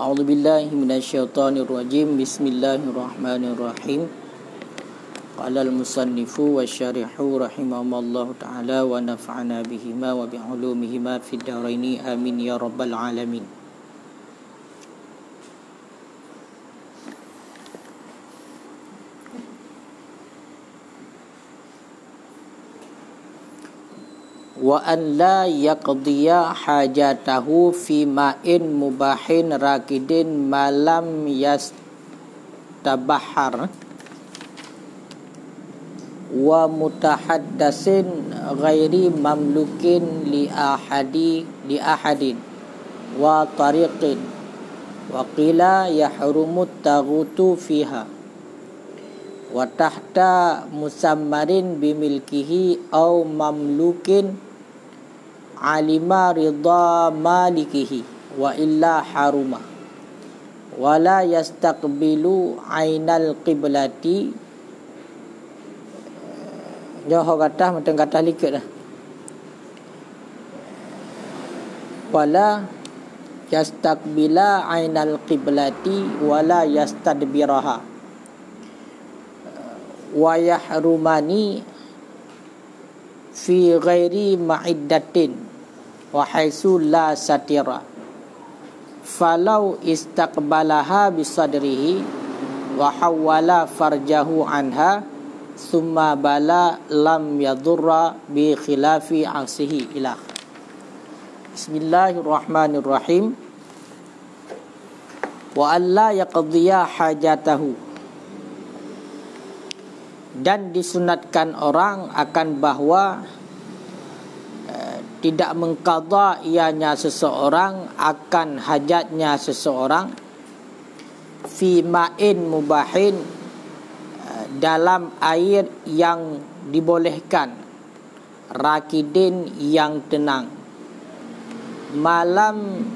A'udzu billahi minasyaitonir rajim. Bismillahirrahmanirrahim. Qala al-musannifu wasyarihu rahimahumallahu ta'ala wa nafa'ana bihima wa bi'ulumihima fid dharaini amin ya rabbal alamin. Wa an la yaqdiya hajatahu fi ma'in mubahin rakidin malam yastabahar wa mutahaddasin ghairi mamlukin li ahadin wa tariqin wa qila yahrumut taghutu fiha wa tahta musammarin bimilkihi aw mamlukin alima ridha malikihi wa illa haruma wala yastaqbilu ainal qiblati. Johor kata macam kata likit dah. Wala yastaqbila ainal qiblati wala yastadbiraha wa yahrumani fi ghairi ma'iddatin wa haitsu la satira falau istaqbalaha bisadrihi wa hawala farjahu anha summa bala lam yadurra bi khilafi aksihi ilah. Bismillahirrahmanirrahim. Wa alla yaqdiya hajatahu, dan disunatkan orang akan bahawa tidak mengqadha ianya seseorang akan hajatnya seseorang fi ma'in mubahin, dalam air yang dibolehkan, rakidin yang tenang, malam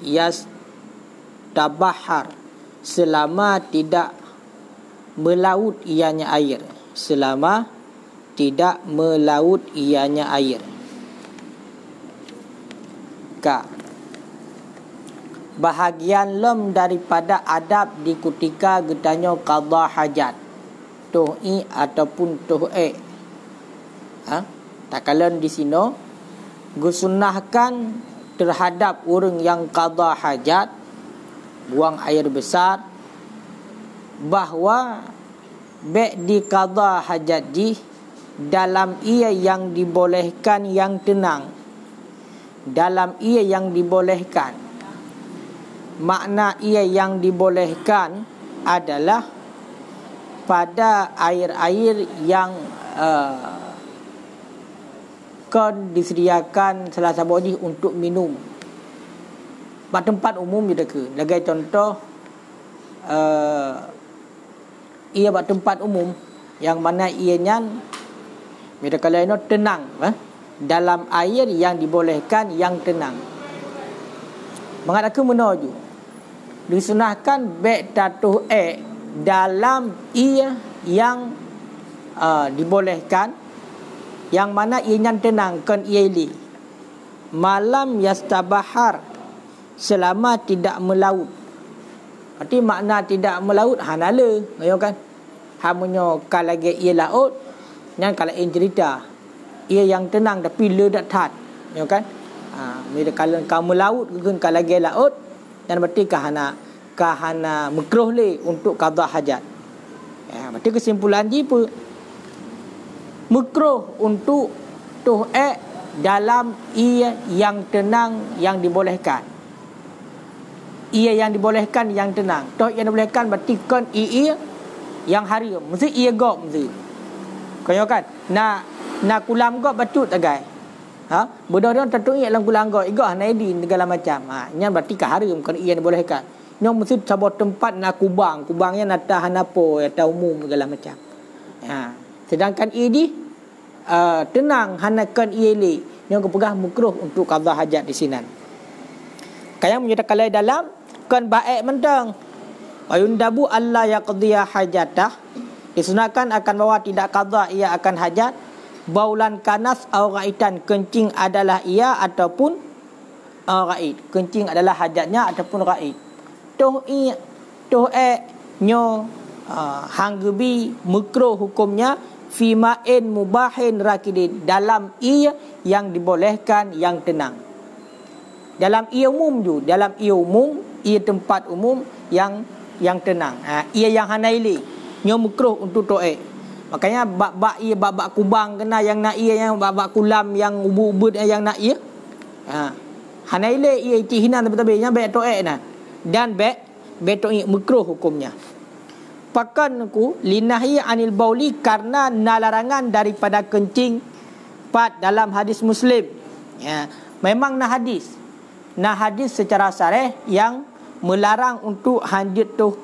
yastabahar selama tidak melaut ianya air, selama tidak melaut ianya air. Bahagian lem daripada adab di ketika getanya qada hajat tuhi ataupun tuhe. Tak kala di sini gusunnahkan terhadap orang yang qada hajat, buang air besar, bahawa baik di qada hajat ji dalam ia yang dibolehkan yang tenang, dalam ia yang dibolehkan. Makna ia yang dibolehkan adalah pada air-air yang disediakan salah satu untuk minum. Pada tempat umum je ke. Lagai contoh ia pada tempat umum yang mana ianya bila kalau ini tenang, dalam air yang dibolehkan yang tenang. Mengatakan menuju disunahkan baik tatuh dalam ia yang dibolehkan, yang mana ia tenang kan ieli malam yastabahar selama tidak melaut. Arti makna tidak melaut hanala, ayo kan. Hamunyo kalage ia laut, yang kalau in cerita ia yang tenang tapi ledak tat, ayo kan. Bila kalau kamu laut kan kalage laut, dan berarti kahana makruh le untuk qada hajat. Berarti kesimpulan ji apa? Makruh untuk dalam ia yang tenang yang dibolehkan. Ia yang dibolehkan yang tenang. Yang dibolehkan berarti kan ia yang hari mesti ia gop mesti. Kau kan? Na kulam gop batut agai. Bodoh-bodoh tentu ia dalam kulam gop igah naidi segala macam. Nya berarti ka haram kan ia dibolehkan. Nya mesti sebuah tempat nak kubangnya nak tahan apa atau umum segala macam. Sedangkan ini tenang hanakan ieli yang kepegah makruh untuk qada hajat di sini. Kaya menyatakan dalam kan baik mentang ayundabu alla yaqdiya hajatah, disunatkan akan bahawa tidak qada ia akan hajat baulan kanas au ghaitan, kencing adalah ia ataupun ghaid. Kencing adalah hajatnya ataupun ghaid. toh nyo hanggebi makruh hukumnya fi ma'in mubahin rakidin, dalam ia yang dibolehkan yang tenang. Dalam ia umum tu, dalam ia umum, ia tempat umum yang tenang. Ia yang hanaili nyo makruh untuk to'ek. Makanya bab ia bab kubang kena yang nak ia, yang bab kulam yang ubud yang nak ia. Hanaili ia itihinan tapi nya baik to'ek nah. Dan baik to'ek makruh hukumnya. Pakan ku linahi anil bauli, karena larangan daripada kencing pat dalam hadis Muslim. Memang nah hadis secara sarih yang melarang untuk hanjit tu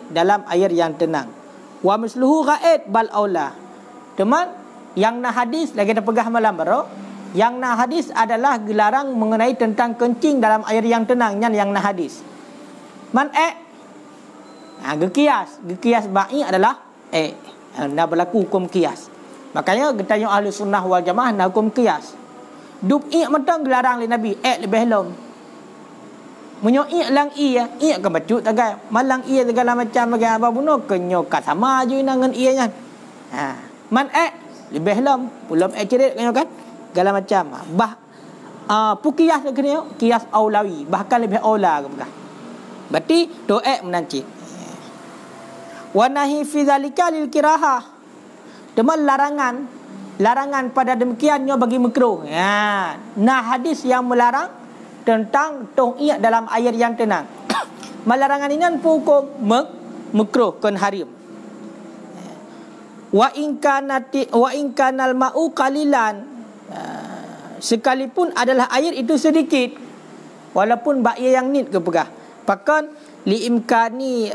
dalam air yang tenang. Wa misluhu ghaid bal aula. Teman, yang nah hadis lagi kita pegah malam baru. Yang nah hadis adalah dilarang mengenai tentang kencing dalam air yang tenang, yang nah hadis. Gekias ba'i adalah nak berlaku hukum kias. Makanya kita tanya ahli sunnah wal jamaah nak hukum kias. Duk matang dilarang oleh Nabi, lebih lom. Menyo lang ke bacut tagai. Malang segala macam bagi apa bunuh kenyo kat sama je dengan nya. Lebih lom, belum cerit kenyo kan. Segala macam. Kias kenyo, kias aulawi, bahkan lebih aula ke belah. Berarti doa menancik. Wa nahi fi zalika lil kirahah. Teman larangan pada demikiannya bagi makruh. Nah hadis yang melarang tentang to'iyah dalam air yang tenang. Larangan ini pun hukum makruh kan haram. Wa in kanal ma'u qalilan, sekalipun adalah air itu sedikit, walaupun ba'i yang nit ke pegah. Pakan liimkani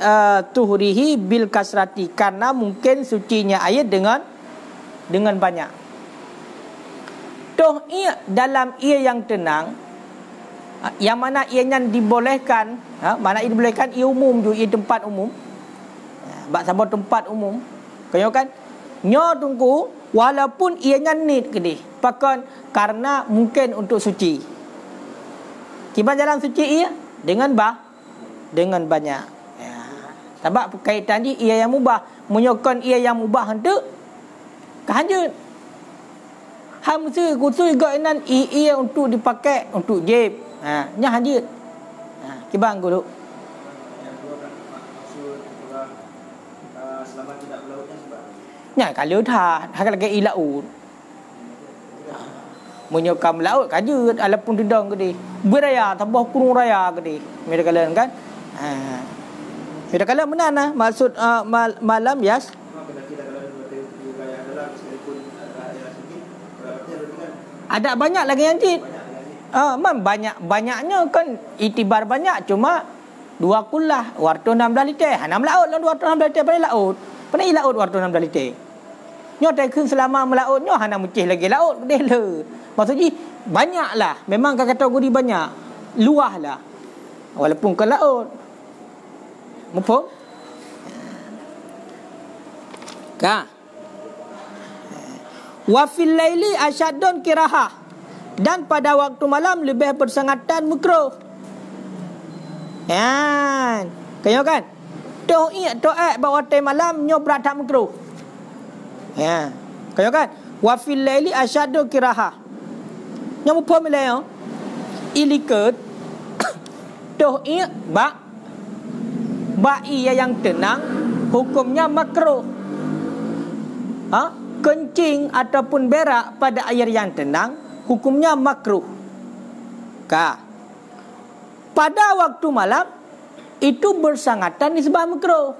tuhrihi bil kasrati, karena mungkin sucinya air dengan banyak. To'iyah dalam air yang tenang, yang mana ianya dibolehkan, mana ia dibolehkan, ia umum tu, ia tempat umum. Bak sabar tempat umum. Kau kan? Nyo tunggu walaupun ianya nit ke dia. Pakan karena mungkin untuk suci. Kiban jalan suci ia dengan banyak. Sebab kaitan dia ia yang mubah, menyokong ia yang mubah hendak kehanjut. Hamsi khusus gainan ia untuk dipakai untuk jeb. Nya hanjut. Kibang guru. Yang dua kan maksud selamat tidak melautnya sebab. Nya kalau dah lagi ilaut. Menyokam laut kajut alapun dedang gede. Beraya tambah kurung raya gede. Mereka kalian kan? Mereka kalian menana maksud malam yas. Ada banyak lagi yang cit. Banyaknya kan itibar banyak, cuma 2 kullah warto 16 liter. 6 laut lah 216 liter pada laut. Pada laut warto 16 liter. Nyo tak kun selama melaut nyo hana mucih lagi laut gede le. Maksudnya banyaklah. Memang kategori banyak. Luah lah. Walaupun ke laut. Mufhum? Ka. Wa fil laili asyaddun kirahah. Dan pada waktu malam lebih bersangatan makruh. Kaya kan? To'ek bawa time malam nyo berat tak makruh. Kaya kan? Wa fil laili asyaddu kiraha. Nyo mufhum le yo. Ilikut to'ek ba'i yang tenang hukumnya makruh. Kencing ataupun berak pada air yang tenang hukumnya makruh. Pada waktu malam itu bersangatan disebab makruh.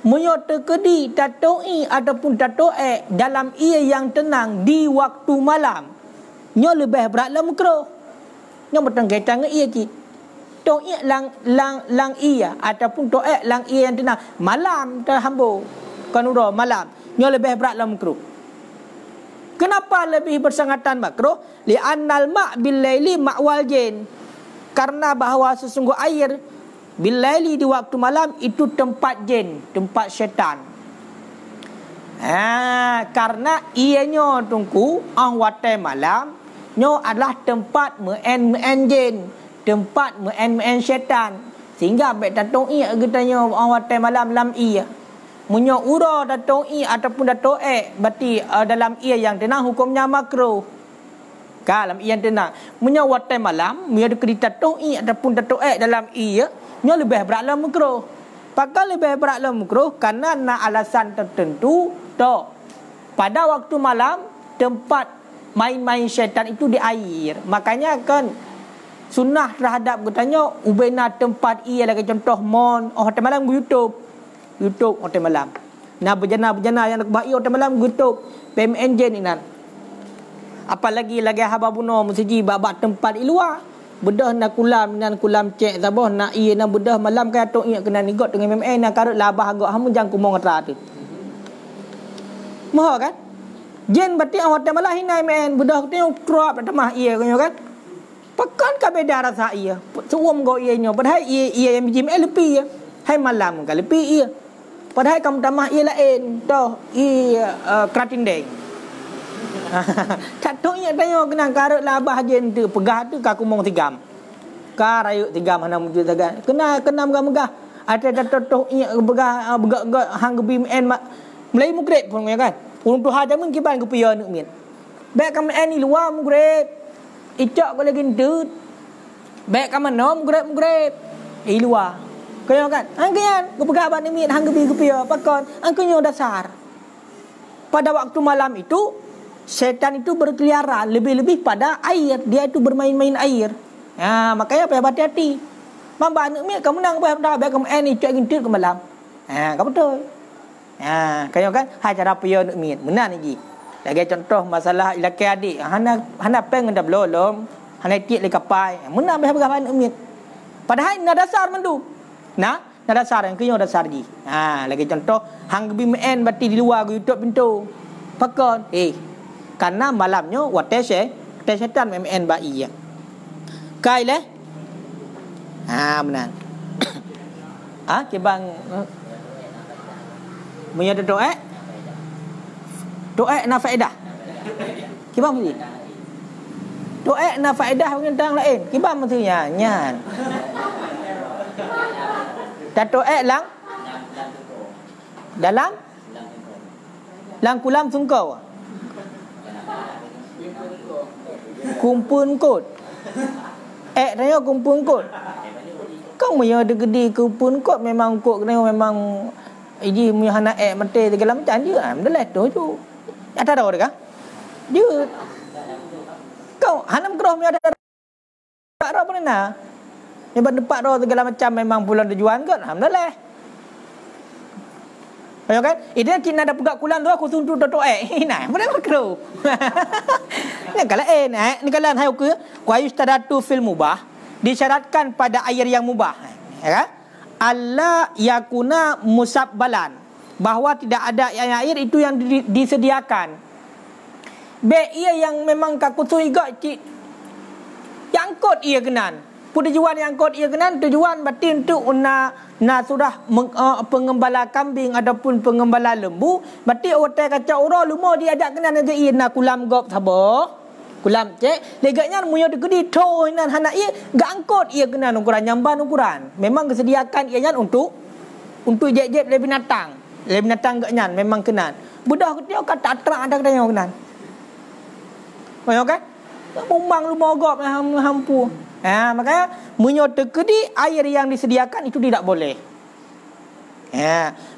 Menyota kedi tatoi ataupun tatoe dalam ia yang tenang di waktu malam, nyo lebih beratlah makruh. Nyo bertenggetan dengan ia cik. Toe lang ia ataupun toe lang ia yang tenang malam terhambu kanura malam, nyo lebih beratlah makruh. Kenapa lebih bersangatan makruh? Li'annal ma' bil laili ma'wal jin. Karena bahawa sesungguh air bil laili di waktu malam itu tempat jin, tempat syaitan. Karena ianya tungku watai malam nyo adalah tempat me'en jin, tempat me'en syaitan. Sehingga baik datang katanya orang watai malam iya. Munyo ura datang ataupun datang berarti dalam ia yang tenang hukumnya makruh. Dalam ia yang tenang. Munyo watai malam, munyo dikedi datang ataupun datang dalam ia, nyo lebih berat dalam makruh. Pakal lebih berat dalam makruh karena nak alasan tertentu to. Pada waktu malam tempat main-main syaitan itu di air. Makanya kan sunnah terhadap katanya ubena tempat ia lagi contoh mon hotel malam YouTube hotel malam. Nah berjana yang nak baik hotel malam YouTube PMNJ ni nan. Apalagi lagi hababuno musiji babak tempat di luar. Bedah nak kulam cek sabah nak ia nak bedah malam kaya tok ia kena nigot dengan MMN nak karut labah agak hamu jang kumong atra tu. Moh kan? Jen berarti hotel malam hina MMN bedah tengok crop temah ia kan. Pekan ka beda rasa ia. Suam go ia nyo. Padahal ia yang biji lebih ya. Hai malam ka lebih ia. Padahal kamu tamah ia lain. Toh ia keratin deng. Tak tahu ia tanya kena karut labah jen tu. Pegah tu ka kumong tigam. Ka rayuk tigam hana mujud sagan. Kena megah-megah. Ada toh ia begah hang gebim en Melayu mugrib pun kan. Untuk hajamun kiban ke pian nuk min. Baik kamu en ni luar mugrib. Icak ko lagi ndut. Baik ka mana mugrib. Luar. Kaya kan? Angkian, ko pegak ban ni hang gebi gepia pakon. Angkunyo dasar. Pada waktu malam itu setan itu berkeliaran lebih-lebih pada air. Dia itu bermain-main air. Ha, makanya payah hati-hati. Mamba anak mi kamu nang dah baik kamu ni icak ndut ke malam. Ha, ka betul. Ha, kaya kan? Ha cara paya nak mi. Benar ni. Lagi contoh masalah lelaki adik. Hana peng dah belum. Hana tik le kapai. Mena berapa umit. Padahal na dasar mendu. Na dasar yang kenyo dasar ji. Ha, lagi contoh hang BMN berarti di luar YouTube pintu. Pakon. Karena malamnya wates setan MN bai ya. Kai le. Ha, benar. Ke bang punya doa doa na faedah. Kibang mesti. Doa na faedah dengan tang lain. Kibang mesti nyan. Dan doa lang dalam kulam sungkau. Kumpun kot. Tanya kumpun kot. Kau punya gede kumpun kot memang kot kena memang iji punya anak mati segala macam je. Alhamdulillah tu. Ada dah orang dia kau hanam keroh mi ada tak ro pernah hebat depak ro segala macam memang bulan tujuan kan alhamdulillah ayo kan ini kena ada pegak kulan tu aku suntu toto nah mana keroh ni kalau ni kalau hai ke qayu tadatu fil mubah disyaratkan pada air yang mubah ya kan alla yakuna musabbalan bahawa tidak ada air itu yang disediakan. Ia yang memang kakutu igak cik. Yang kot ia kenan. Tujuan yang kot ia kenan tujuan berarti untuk sudah pengembala kambing ataupun pengembala lembu. Berarti otak kacau ura lumah dia ajak kenan nanti ia nak kulam gop sabah. Kulam cek. Legaknya munya digedi toh nan hana ia gak angkot ia kenan ukuran nyamban ukuran. Memang kesediakan ia untuk jeb-jeb lebih binatang. Lebih binatang gak nyan memang kenan. Budak dia kata atrak ada kena kenan. Kan? Memang lu mogok hampu. Makanya munyo tekedi air yang disediakan itu tidak boleh.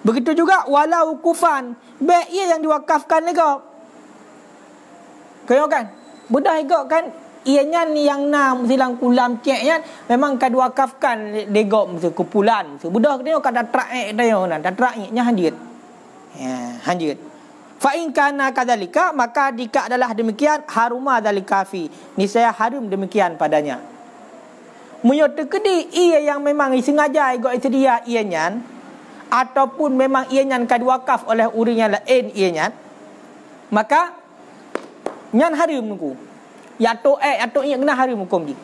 Begitu juga walau kufan, ia yang diwakafkan lega. Kaya kan? Budak ega kan ianya ni yang silang kulam ceknya memang kad wakafkan lega kumpulan. Budak dia kada trak dia nan, traknya hanjit. Hanjit. Fa in kana kadzalika maka jika adalah demikian haruma dzalika fi niscaya harum demikian padanya. Munyo tekedi ia yang memang sengaja igak sedia ianya ataupun memang ianya kad wakaf oleh urinya lain ianya maka nyan harum nuku. Ya to ia kena harum hukum di.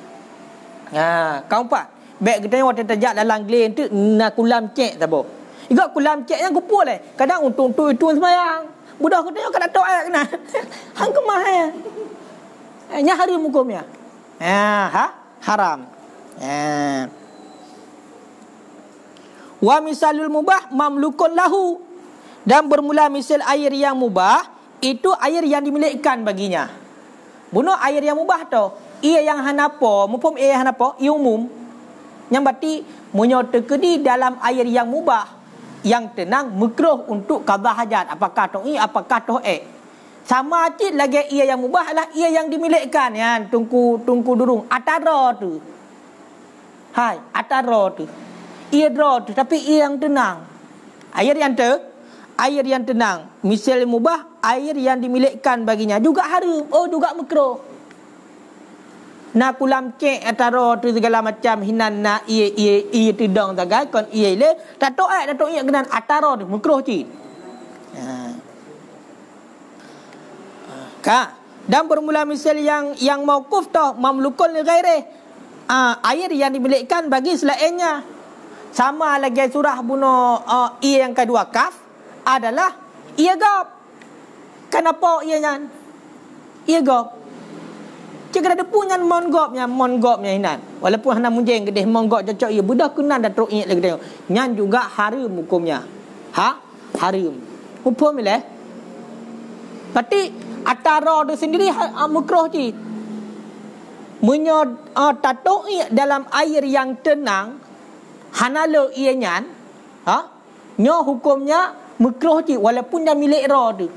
Kau pak baik kita waktu terjak dalam glen tu nak kulam cek tabo. Igak kulam cek yang kupul kadang untung tu itu sembahyang. Budak kita yang kena doa kena. Hang kemah nya haram hukumnya. Haram. Wa misalul mubah mamlukun lahu. Dan bermula misal air yang mubah, itu air yang dimilikkan baginya. Bunuh air yang mubah tu, ia yang hanapo, mupum ia yang hanapo, ia umum. Yang berarti munyo terkedi dalam air yang mubah, yang tenang makruh untuk qada hajat. Apakah tu apakah tu sama cik lagi ia yang mubah adalah ia yang dimilikkan ya, tungku durung atara tu. Hai, atara tu. Ia draw tu tapi ia yang tenang. Air yang tenang. Misal mubah, air yang dimilikkan baginya juga haram, juga makruh. Na kulam cek atara tu segala macam hinan na ia tidang tagai kon ia le tato ia kenan atara tu makruh cik. Dan bermula misal yang mauquf tu mamlukun li ghairi. Air yang dimilikkan bagi selainnya. Sama lagi surah bunuh ia yang kedua kaf adalah ia gop. Kenapa ia nyan? Ia gop. Jika ada punya mon gopnya hinan. Walaupun hana munjeng gedeh mon gop cocok ia budak kunan dah teruk ingat lagi tengok. Nyan juga haram hukumnya. Haram. Hukum ile. Berarti atara tu sendiri makruh je. Munyo tato dalam air yang tenang hanalo ia nyan, nyo hukumnya makruh je walaupun dah milik ra tu.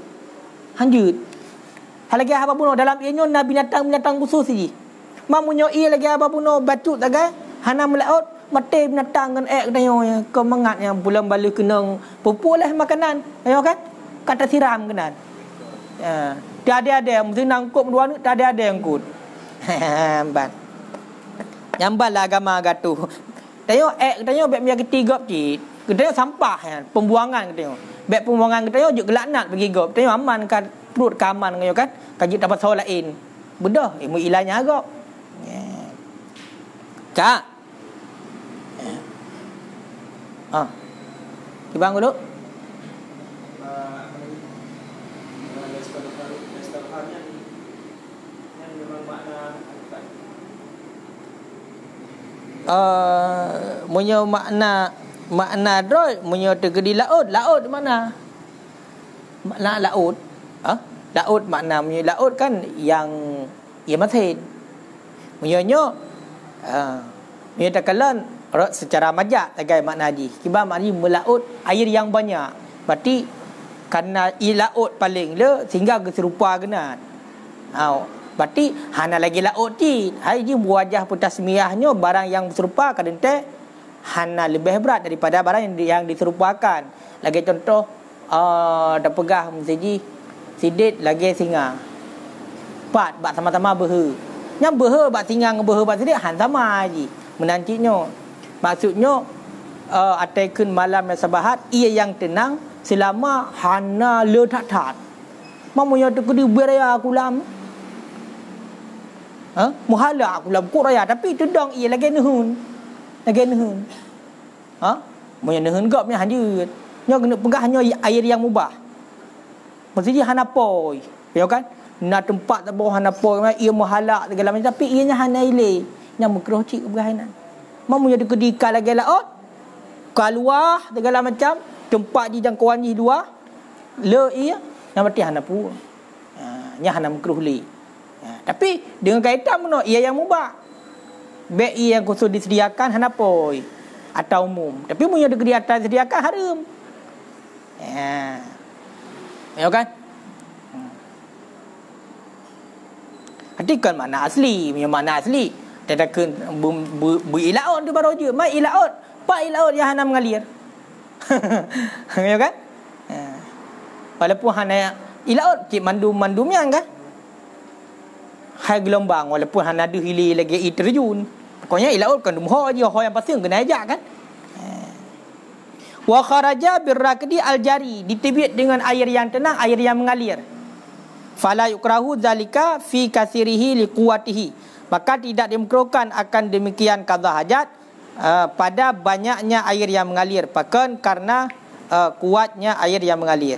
Lanjut. Lagi apa pun dalam ia nyo na binatang khusus je. Mamunyo ia lagi apa pun bacut tagai hana melaut mate binatang kan katanya kau mengatnya bulan balik kenang populah makanan. Ayo kan? Kata siram kenan. Tiada ada yang mesti nangkup dua ni, tiada ada yang kut. Ban. Nyambal lah agama gatuh. Katanya bek minyak ketiga cik. Katanya sampah ya, pembuangan katanya. Bek pembuangan katanya juk gelaknat bagi gop. Katanya aman kan perut kaman katanya kan. Kaji dapat saw lain. Bedah ilmu ilahnya agak. Cak. Dibang dulu. Munyo makna droi munyo tergedi laut mana makna laut laut makna munyo laut kan yang ia masin munyo munyo takalan secara majak tagai makna haji kiba makna melaut air yang banyak berarti karena ia laut paling le sehingga keserupa kena berarti hana lagi laut ti. Hai ji wajah tasmiyahnya barang yang serupa kadang-kadang hana lebih berat daripada barang yang diserupakan. Lagi contoh dah pegah mesti sidit lagi singa. Pat bak sama-sama behe. Yang behe bak singa dengan behe bak sidit han sama ji. Menanciknya. Maksudnya ataikun malam yang sabahat ia yang tenang selama hana le tat-tat. Mamunya tu kedi beraya kulam. Muhala aku lam kuraya tapi tedang ia lagi nehun monya nehun gop nya hanjut nyo kena pegah nyo air yang mubah mesti hanapoi ya kan na tempat tak bawah hanapoi ia muhala segala macam tapi ianya hanaile nya makruh cik berhainan mamunya dikedika lagi laut keluar segala macam tempat di jangkauan ni dua le ia yang berarti hanapu nya hanam makruh li. Tapi dengan kaitan mana ia yang mubah. Baik ia yang khusus disediakan hanapoi atau umum. Tapi punya di atas disediakan haram. Ya kan? Artikan makna asli, punya makna asli. Tadakan berilaut tu baru je. Mai ilaut, pak ilaut yang hana mengalir. Ya kan? Walaupun hana ilaut cik mandum yang kan? Hai gelombang walaupun hana ada hilir lagi terjun. Pokoknya ilaut kan dumho je ho yang pasang kena ajak kan. Wa kharaja birraqdi aljari ditibit dengan air yang tenang, air yang mengalir. Fala yukrahu zalika fi kasirihi liquwatihi. Maka tidak dimakruhkan akan demikian qada hajat pada banyaknya air yang mengalir, bahkan karena kuatnya air yang mengalir.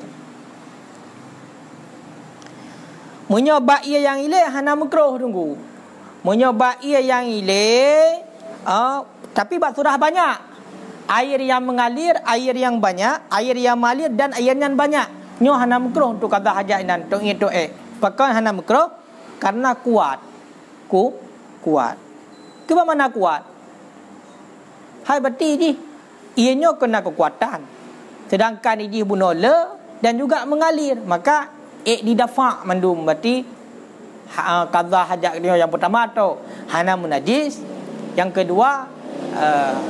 Menyoba ia yang ile hana makruh tunggu. Menyoba ia yang ile tapi bak surah banyak. Air yang mengalir, air yang banyak, air yang mengalir dan air yang banyak. Nyo hana makruh untuk qada hajat dan tok itu Pakai hana makruh karena kuat. Kuat. Ke mana kuat? Hai berarti ni ianya kena kekuatan. Sedangkan ini bunuh le dan juga mengalir, maka didafa mandum berarti qada hajat dia yang pertama tu hana munajis. Yang kedua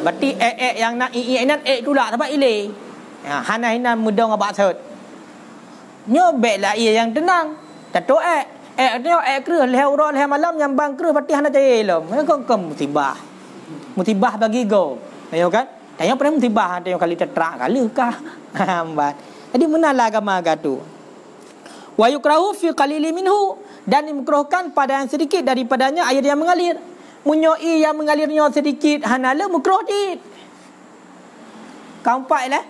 berarti yang nak inan itulah sebab ile. Hana hinan mudah ngabak sut. Nyo beklah ia yang tenang. Tato dia kerah leh urang leh malam yang bang kerah berarti hana cai lom. Kau musibah. Musibah bagi go. Ayo kan? Tanya pernah musibah ada yang kali tetrak kali kah? Hambat. Jadi menalah agama agatu. Wa yukrahu fi qalili minhu, dan dimukrohkan pada yang sedikit daripadanya air yang mengalir. Munyoi yang mengalirnya sedikit hanala mukroh dit. Kampak lah.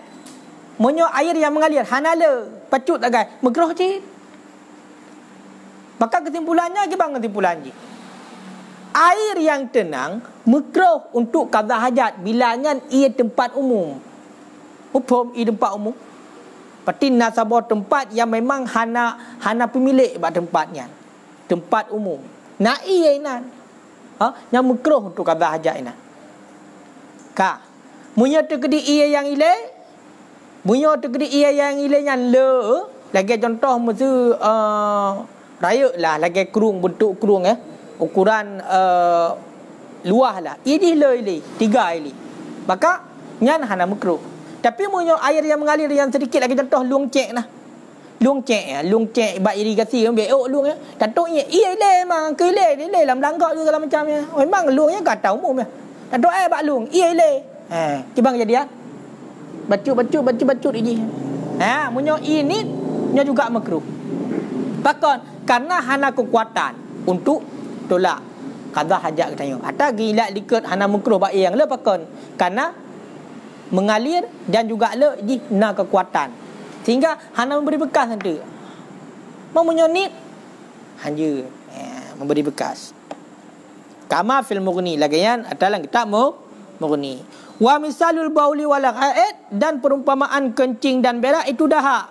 Munyo air yang mengalir hanala pacut agai mukroh dit. Maka kesimpulannya gimana kesimpulannya? Air yang tenang makruh untuk qada hajat bilanya ia tempat umum. Hukum ia tempat umum. Berarti nasabah tempat yang memang hana pemilik buat tempatnya. Tempat umum. Nak ia inan. Yang makruh untuk qada hajat inan. Ka. Munya tekedi ia yang ile. Munya tekedi ia yang ile yang le. Lagi contoh mesti raya lah lagi kerung bentuk kerung ukuran luah lah. Ini le 3 ili. Maka nyan hana makruh. Tapi munyo air yang mengalir yang sedikit lagi contoh luang cek lah. Luang cek bak irigasi beok luang ya. Contoh ia le memang ke le dalam langgak tu segala macamnya. Memang luangnya kata umum ya. Contoh bak luang ia le. Kibang jadi ya. Bacut ini. Munyo ini nyo juga makruh. Bahkan karena hana kekuatan untuk tolak qada hajat katanya. Atau gila likat hana makruh bak yang le pakon. Karena mengalir dan juga le di na kekuatan. Sehingga hana memberi bekas nanti. Memunyo ni hanya memberi bekas. Kama fil mughni lagayan atalan kitab mughni. Wa misalul bauli wal ghaid, dan perumpamaan kencing dan berak itu dahak.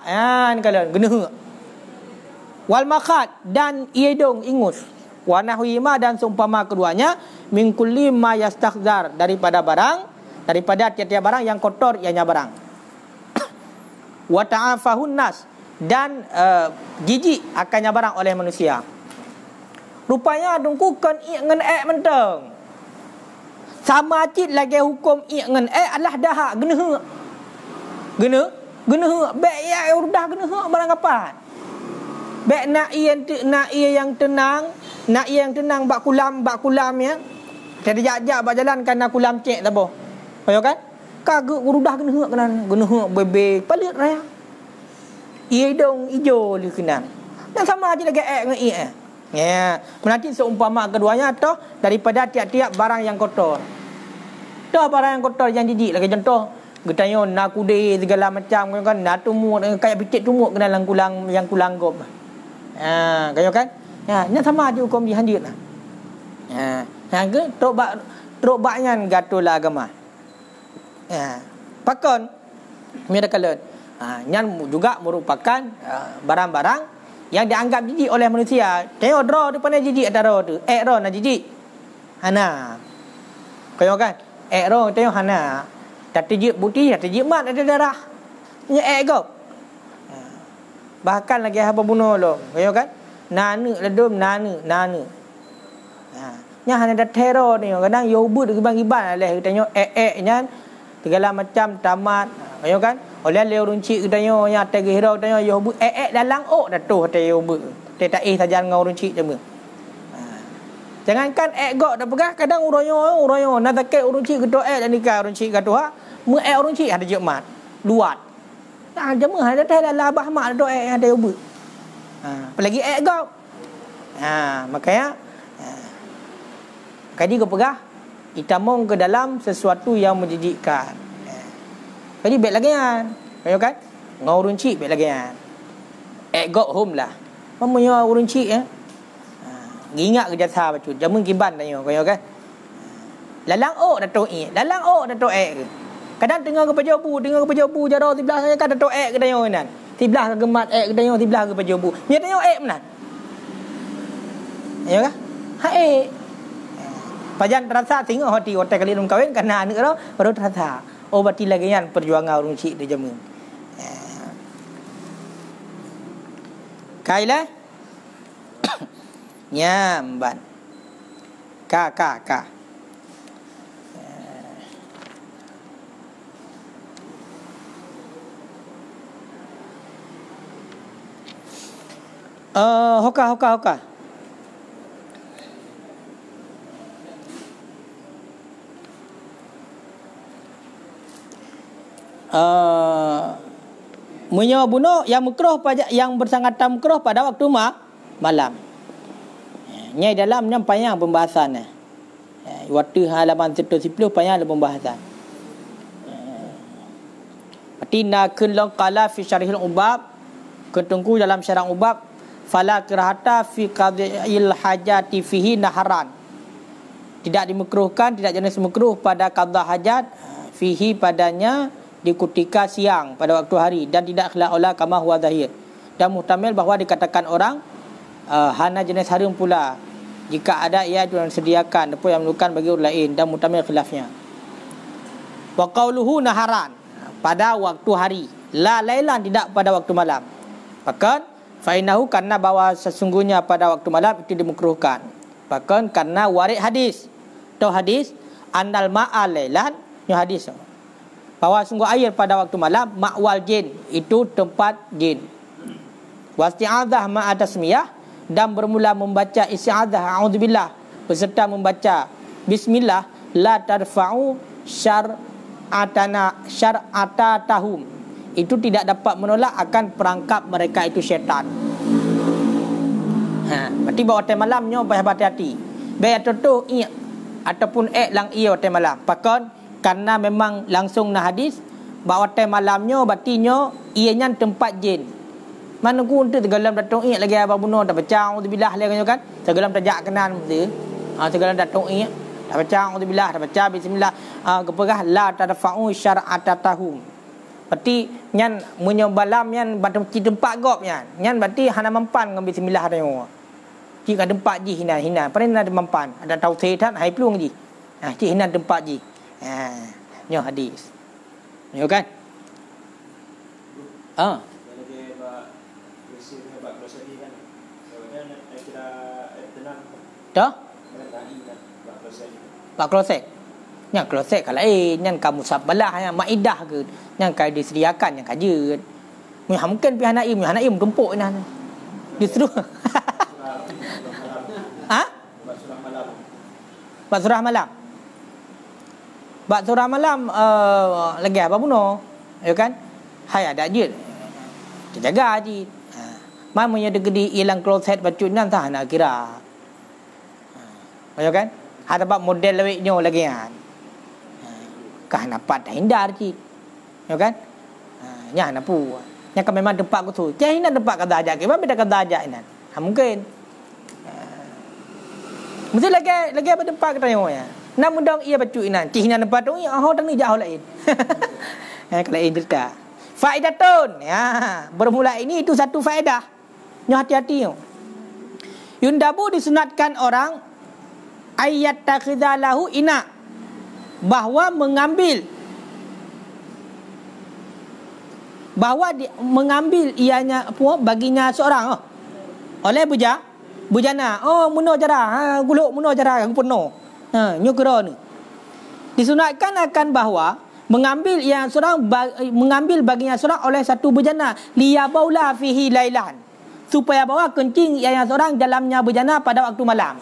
Ni kalian geneh. Wal makhat, dan iedong ingus. Wa nahwima, dan seumpama keduanya min kulli ma yastakhzar, daripada tiap-tiap barang yang kotor ianya barang. Wa ta'afahun nas, dan jijik akannya barang oleh manusia. Rupanya dungkukan ngan menteng. Sama cit lagi hukum ngan adalah dahak geneh. Bek ya dah geneh barang apa? Bek nak ia yang tenang bak kulam ya. Jadi jajak bak jalan kan kulam cek tak apa. Ayo kan? Kagak urudah geneh bebe palit raya. Ia dong ijo li kenan. Dan sama aja lagi ngan ya, nanti seumpama keduanya toh daripada tiap-tiap barang yang kotor. Dah barang yang kotor yang jijik lagi contoh getanyo nak kude segala macam kan nak tumuk kayak picit tumuk kena dalam yang kulang gop. Kayo kan? Nya sama aja hukum dihanjut lah. Ke trobaknya gatulah agama. Pakon mira kalen. Nyan juga merupakan barang-barang yang dianggap jijik oleh manusia. Tengok draw depan jijik ada draw tu. Draw na jijik. Hana. Kayo kan? Draw tengok hana. Tak jijik putih, tak jijik mat ada darah. Nya go. Bahkan lagi apa bunuh lo. Kayo kan? Nanu ledum nanu. Nya hana ada teror ni. Kadang yo but gibang-gibang leh tengok nya segala macam tamat. Kayo kan? Oleh leo runcik katanya nya tege hero katanya yo bu dalang dah tu hate yo bu. Tak saja ngau runcik je. Jangankan gok dah pegah kadang uroyo nak tak runcik keto dan nikah runcik kato mu runcik ada je mat. Luat. Nah jema ada teh labah mak do ada yo bu. Apalagi gok. Makanya kadi kau pegah itamong ke dalam sesuatu yang menjijikkan. Jadi baik lagi kan. Kayo kan? Ngau runcik baik lagi kan. Gok home lah. Mamanya runcik ya. Ngingat ke jasa bacut. Jamun kiban tanya kayo kan. Lalang dah to Lalang dah to ke. Kadang tengah ke pajabu jara tiblah saya kan datuk ek kedai nan. Tiblah gemat ek kedai tiblah ke pajabu. Nya tengok ek menan. Ya kan? Ha ek. Pajan terasa tengok hati hotel kali dum kahwin karena anak ro baru terasa. Oh berarti lagi yan perjuangan orang cik dia jamin. Kailah. Nyamban. Ka. Hoka. Menyewa bunuh yang makruh yang bersangatan makruh pada waktu malam. Nyai dalam yang panjang pembahasan. Waktu halaman 110 panjang ada pembahasan. Patina kullu qala fi syarhil ubab, ketunggu dalam syarah ubab, fala kirahata fi qadhil hajati fihi naharan. Tidak dimekruhkan, tidak jenis makruh pada qadha hajat fihi padanya di ketika siang pada waktu hari, dan tidak khilaf olah kama huwa zahir, dan muhtamil bahawa dikatakan orang hana jenis harim pula jika ada ia disediakan apa yang memerlukan bagi orang lain, dan muhtamil khilafnya. Wa qauluhu naharan, pada waktu hari, la lailan, tidak pada waktu malam. Bahkan fainahu, karena bahawa sesungguhnya pada waktu malam itu dimekruhkan. Bahkan karena warid hadis, atau hadis annal ma'a lailan, ni hadis bahawa sungguh air pada waktu malam ma'wal jin, itu tempat jin. Wasti'adzah ma'a tasmiyah, dan bermula membaca isti'adzah a'udzubillah beserta membaca bismillah, la tarfa'u syar'atatahum, itu tidak dapat menolak akan perangkap mereka itu syaitan. Berarti bahawa time malamnya berhati-hati. Baik tu ataupun lang waktu malam. Pakon karena memang langsung na hadis bahawa time malamnya batinya ianya tempat jin. Mana ku untuk tegalam datuk lagi abang bunuh dah baca auzubillah lagi kan. Tegalam tajak kenan mesti. Tegalam datuk dah baca auzubillah, dah baca bismillah, kepegah la tadfa'u syar'atatahum. Berarti nyan menyobalam nyan batam tempat gop nyan berarti hana mempan dengan bismillah dah yo. Jika tempat ji hina pernah ada mempan, ada tahu sehat hai pelung ji. Cik hina tempat ji. Ni hadis. Ni kan? Dah? Pak klosek. Yang klosek kalau yang kamu sabalah yang maidah ke, yang kai disediakan yang kaje. Mungkin pihak Naim tumpuk nah. Justru. Bak surah malam. Bak surah malam lagi apa bunuh? Ya kan? Hai ada je. Jaga je. Mamanya degedi hilang kloset bacunnya entah nak kira. Ya kan? Ada bab model leweknya lagi kan. Kah dapat hindar je. Ya kan? Nya napu. Nya kan memang tempat ku tu. Jangan nak tempat kata ajak ke, beda kata ajak nan. Mungkin. Mesti lagi apa tempat kata ya. Nak mudang ia bacuk nan. Cihna tempat tu tang ni jauh lain. Kalau lain cerita. Faidatun. Ya, bermula ini itu satu faedah. Nya hati-hati yo. Yundabu disunatkan orang ayat takhidalahu ina, bahawa mengambil ianya baginya seorang oleh bujana. Muno cara guluk muno cara penuh nyukro ni disunatkan akan bahawa mengambil baginya seorang oleh satu bujana liyabaula fihi lailan, supaya bawa kencing ianya seorang dalamnya bujana pada waktu malam.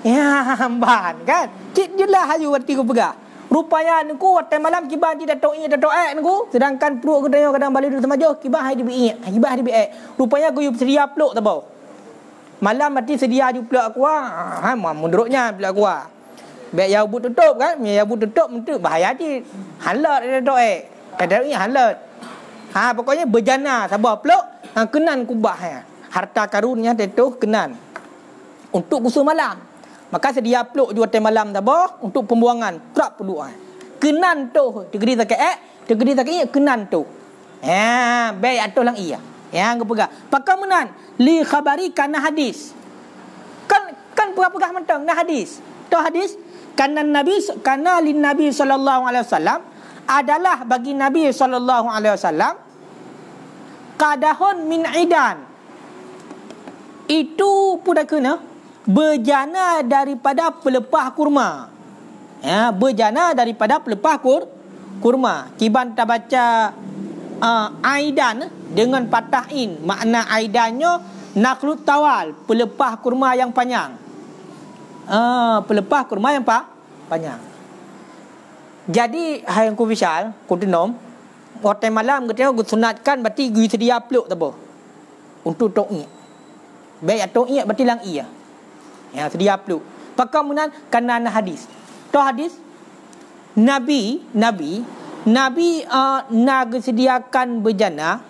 Ya hamban kan. Cik jelah hayu warti ku pegah. Rupanya niku waktu malam kibah di datuk niku, sedangkan perut kedai kadang balik duduk semajuh kibah hai dibi. Rupanya ku sedia peluk tabau. Malam mati sedia ju peluk aku munduruknya peluk aku. Baik ya bu tutup kan, ya bu tutup mentu bahaya je. Halat datuk datuk halat. Pokoknya berjana sabar peluk kenan kubah harta karunnya tetuh kenan untuk usul malam. Maka sedia peluk juga time malam dah untuk pembuangan. Kerap peluk. kenan tu tegeri tak tegeri tak kenan tu baik atau lang iya yang gepegah pakam menan li khabari kana hadis kan pegah mentang nah hadis tu hadis kana lin nabi sallallahu alaihi wasallam adalah bagi nabi sallallahu alaihi wasallam qadahun min idan itu pun dah kena berjana daripada pelepah kurma. Berjana daripada pelepah kurma. Kiban tak baca aidan dengan patah in. Makna aidannya naklut tawal, pelepah kurma yang panjang. Pelepah kurma yang panjang. Jadi hai ku Vishal, ku tenom, waktu malam kita sunatkan berarti gue sedia peluk tak apa. Untuk tok baik atau berarti lang iya. Ya sedia peluk. Pakam menan kanan hadis. Tu hadis Nabi nak sediakan bejana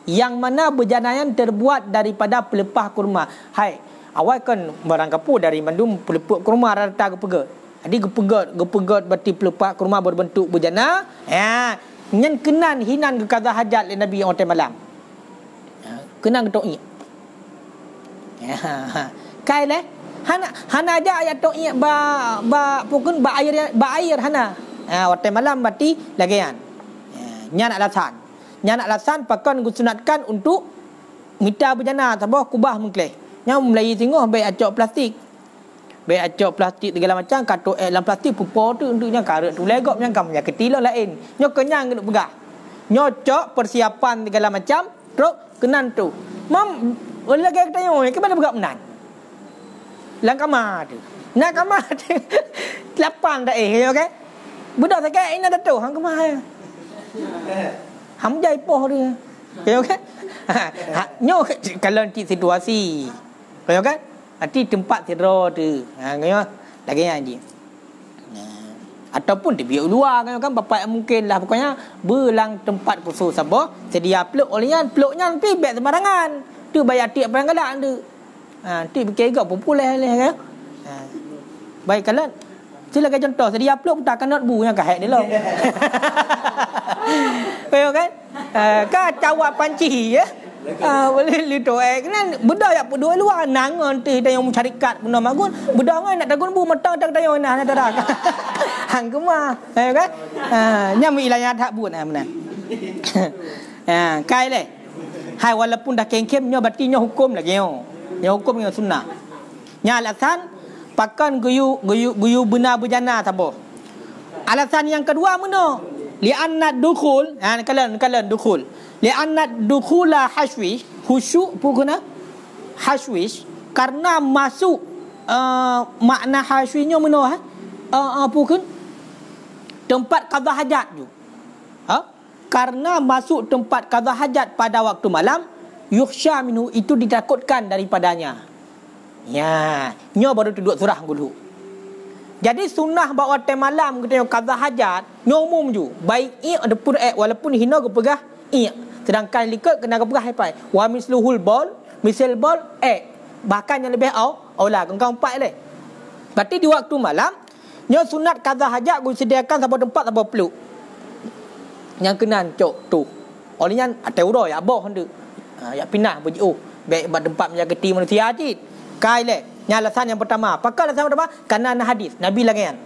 yang mana bejana yang terbuat daripada pelepah kurma. Hai, awal kan barang kapu dari mandum pelepah kurma rata gepegat. Jadi gepegat berarti pelepah kurma berbentuk bejana. Ya, nyen kenan hinan ke kaza hajat le Nabi on malam. Kenan ketok ni. Ya. Kai le hana aja ayat tok iya pukun air hana waktu malam berarti lagian nyana alasan pakan gusunatkan untuk mita berjana tabah kubah mengkleh nya mulai tengok baik acok plastik segala macam katok dalam plastik pupo tu untuknya karet tu legop yang kamu ketilo lain nyo kenyang kena pegah nyo cok persiapan segala macam terus kenan tu mam oleh lagi tanya ke mana pegak menan lang kamar tu. Nak kamar tu. 8 dah okey. Budak sakit ina dah tu hang kamar. Ham jai poh dia. Okey. Nyo kalau nanti situasi. Okey. Nanti tempat tidur tu. Ngayo lagi ni. Ataupun dia biar luar kan bapak mungkin lah pokoknya belang tempat khusus apa sedia peluk olehnya peluknya nanti baik sembarangan. Tu bayar tiap barang-barang tu. Nanti berkira popular lah kan. Baik kalian silakan contoh sedia upload pun takkan notebook yang kahek dia lah. Baik kan? Cawat panci ya. Boleh litu kan bedah ya dua luar nangon tu dah yang mencari kad benda magun bedah ngan nak tagun bu mata tak tayo nah nak dak. Hang kemah. Baik kan? Nyam ilanya tak buat mana. Kai le. Hai walaupun dah kem-kem nyo berarti nyo hukum lagi nyo. Yang hukum yang sunnah. Yang alasan pakan guyu benar berjana tabo. Alasan yang kedua mana? Li'anna dukhul, kalian dukhul. Li'anna dukhula hashwish, khusyuk pukuna hashwish karena masuk makna hashwishnya mana pukun tempat qada hajat tu. Karena masuk tempat qada hajat pada waktu malam yukhsha minhu itu ditakutkan daripadanya. Ya, nyo baru duduk surah dulu. Jadi sunnah bawa waktu malam kita qada hajat nyo umum ju. Baik ada pun walaupun hina ke pegah sedangkan likat kena ke pegah hai wa misluhul bol misal bol bahkan yang lebih aula kau empat le. Berarti di waktu malam nyo sunat qada hajat gua sediakan sampai tempat sampai peluk. Yang kenan cok tu. Olehnya atau uro ya boh hendak. Ya pindah berjiu baik tempat menjaga keti manusia cit kai le nya alasan yang pertama pakal alasan pertama kerana hadis Nabi lagi kan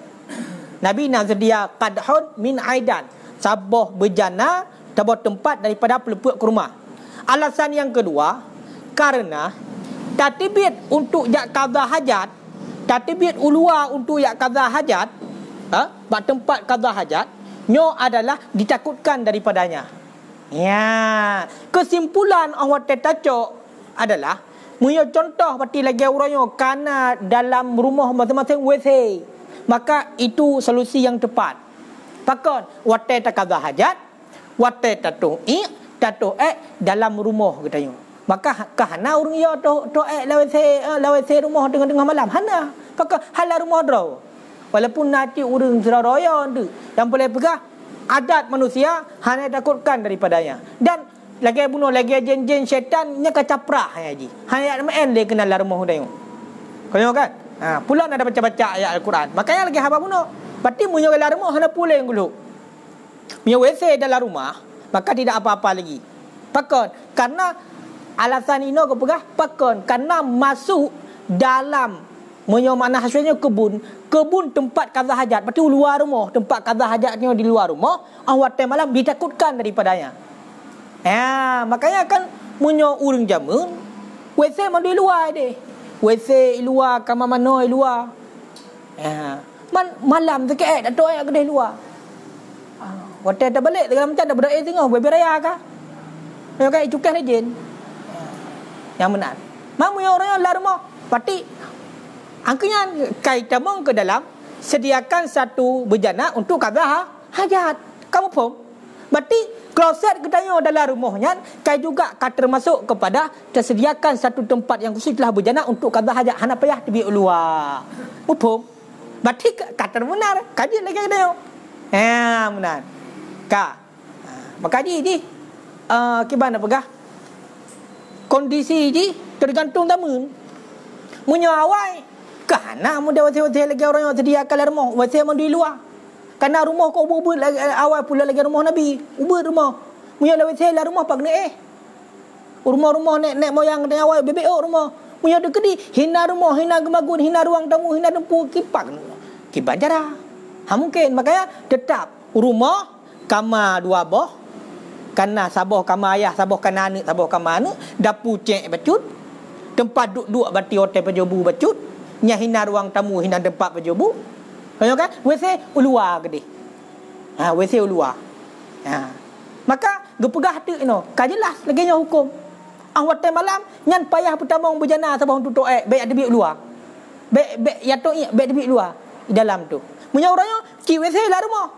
Nabi nak sedia qadhun min aidan sabah bejana tabah tempat daripada pelepuk kurma. Alasan yang kedua karena tatibit untuk jak qada hajat tatibit ulua untuk jak qada hajat bak tempat qada hajat nyo adalah ditakutkan daripadanya. Ya, kesimpulan awak tetacok adalah punya contoh seperti lagi orangnya karena dalam rumah masing-masing WC. Maka itu solusi yang tepat. Pakon wate takadha hajat, wate tatu dalam rumah katanya. Maka kahana urang ya to la WC rumah tengah-tengah malam hana. Pakon hala rumah draw. Walaupun nanti urang seraya tu yang boleh pegah adat manusia hanya takutkan daripadanya dan lagi bunuh lagi jin-jin syaitan nya kacaprah haji hanya main le kenal rumah dayu kau kan pula ada baca-baca ayat al-Quran makanya lagi haba bunuh Berarti munyo dalam rumah hana pulang dulu. Munyo WC dalam rumah, maka tidak apa-apa lagi. Pakon, karena alasan ini kau pegah pakon, karena masuk dalam munyo makna hasilnya kebun tempat qada hajat. Berarti luar rumah, tempat qada hajatnya di luar rumah, awak malam ditakutkan daripadanya. Ya, makanya kan munyo urang jamun WC mau di luar deh. WC luar, kamar mano luar. Ya, malam sikit datuk ayat kedai luar. Hotel dah balik dalam macam dah berdoa tengok berbi raya kah? Ya kan cukai rejin. Yang benar. Mamu yang orang yang lah rumah. Berarti angkanya kaitan ke dalam sediakan satu bejana untuk qada hajat. Kamu faham? Berarti kloset kedai dalam rumahnya kai juga termasuk kepada tersediakan satu tempat yang khusus lah bejana untuk qada hajat. Hana payah tebi luar. Faham? Berarti kata benar. Kaji lagi kedai. Ya, benar. Maka di kibana pegah kondisi di tergantung tamu. Munyo awai kana mu dewa lagi orang yang sediakan rumah wasi mau di luar. Karena rumah kau ubur lagi awal pula lagi rumah Nabi. Ubur rumah. Munyo wasi lah rumah pak ne rumah-rumah nek moyang dengan awal BBO rumah. Munyo de kedi hina rumah, hina gemagun, hina ruang tamu, hina dempu kipak. Kipak jarah. Mungkin makanya tetap rumah kamar dua boh, karena saboh kamar ayah, saboh kana anak, saboh kamar anak, dapur cek bacut, tempat duduk bati hotel pejobu bacut, nya hina ruang tamu, hina tempat pejobu. Tahu kan? WC luar gede. WC luar. Maka gepegah hati no, ka jelas lagi nya hukum. Hotel malam nyan payah pertama berjana saboh tutuk baik ada bilik luar. Baik ya tu baik ada bilik luar di dalam tu. Punya orangnya ki WC lah rumah.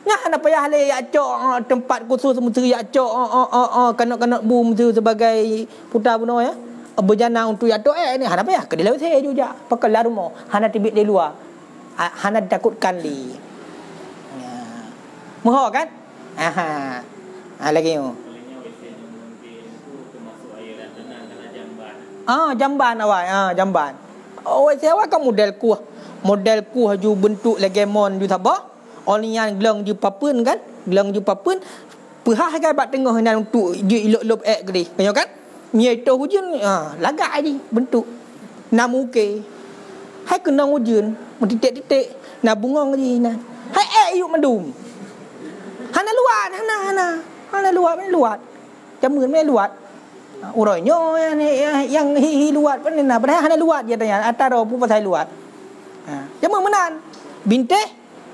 Nah, nak payah le ya cok tempat khusus menteri ya cok kanak-kanak bu menteri sebagai putar buno ya. Berjana untuk ya cok ni hana payah ke dalam WC juga. Pakai lah rumah. Hana tibik di luar. Hana ditakutkan di. Muha kan? Lagi tu. Jamban awak. Jamban. WC awak kan model kuah. Model kuah ju bentuk legemon ju sabah. Orang gelang ju papun kan? Gelang ju papun. Pehah kan bat tengah nan untuk ju ilok-ilok gede. Kau kan? Nyai tu hujan lagak aje bentuk. Nak muke. Hai kena hujan, titik-titik. Nak bungong je nan. Hai yuk mendum. Hana luat, hana luat. Jamun me luat. Urangnya yang hi luat pun nak padahal hana luat je tanya. Atara pun pasal luat. Jamun menan. Binteh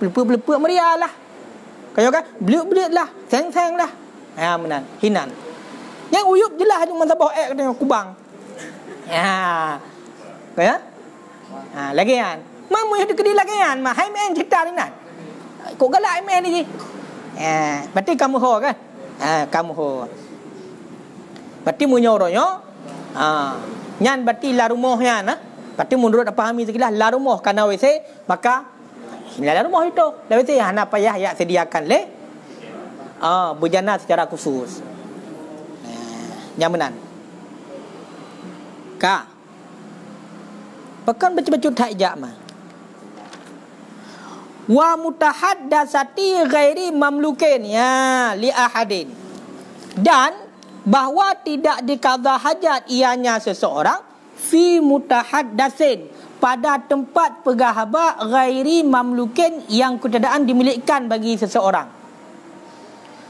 Lepuk-lepuk meriah lah. Kau kan? Belut-belut lah. Seng-seng lah. Menan. Hinan. Yang uyup je lah. Cuma sabah dengan kubang. Kau ya? Lagi kan? Mamu yang kedai lagi kan? Hai main cerita ni nan. Kau galak main ni je. Berarti kamu ho kan? Kamu ho. Berarti munyornya. Nyan berarti lah rumahnya. Berarti menurut apa kami sekilah lah rumah. Karena WC. Maka dalam rumah itu, dalam itu hana payah ya sediakan le, berjana secara khusus. Nyamanan. Pekan baca-baca tak ijak mah. Wa mutahaddasati ghairi mamlukin ya li ahadin. Dan bahawa tidak dikadha hajat ianya seseorang fi mutahaddasin pada tempat pegahaba ghairi mamlukin yang ketidakadaan dimilikkan bagi seseorang.